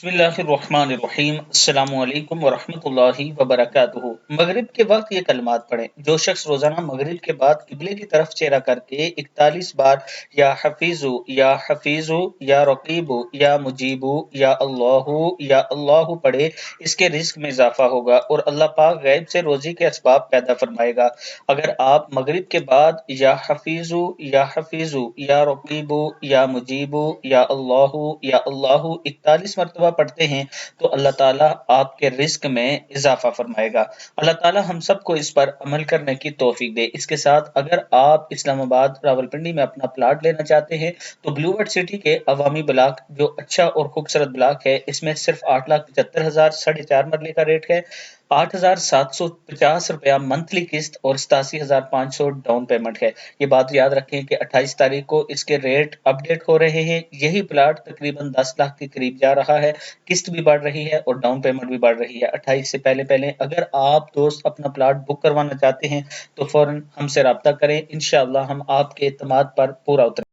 बिस्मिल्लाहिर्रहमानिर्रहीम। अस्सलाम वालेकुम वरहमतुल्लाहि वबरकातुहू। मगरिब के वक्त ये कलमात पढ़ें। जो शख्स रोजाना मगरिब के बाद किबले की तरफ चेहरा करके 41 बार या हफीजु या रकीबु या मुजीबु या अल्लाहु पढ़े, इसके रिस्क में इजाफा होगा और अल्लाह पाक गैब से रोजी के असबाब पैदा फरमाएगा। अगर आप मगरिब के बाद या हफीजु या रकीबु या मुजीबु या अल्लाहु 41 मरतबा पढ़ते हैं तो अल्लाह ताला आपके रिस्क में इजाफा फरमाएगा। अल्लाह ताला हम सबको इस पर अमल करने की तौफीक दे। इसके साथ अगर आप इस्लामाबाद रावलपिंडी में अपना प्लाट लेना चाहते हैं तो ब्लूवर्ड सिटी के अवामी ब्लॉक जो अच्छा और खूबसूरत ब्लॉक है, इसमें सिर्फ 8,75,000 4.5 मरले का रेट है, 8,750 रुपया मंथली किस्त और 87,500 डाउन पेमेंट है। ये बात याद रखें कि 28 तारीख को इसके रेट अपडेट हो रहे हैं। यही प्लाट तकरीबन 10 लाख के करीब जा रहा है, किस्त भी बढ़ रही है और डाउन पेमेंट भी बढ़ रही है। 28 से पहले पहले अगर आप दोस्त अपना प्लाट बुक करवाना चाहते हैं तो फौरन हमसे राब्ता करें। इंशाअल्लाह हम आपके एतमाद पर पूरा उतरेंगे।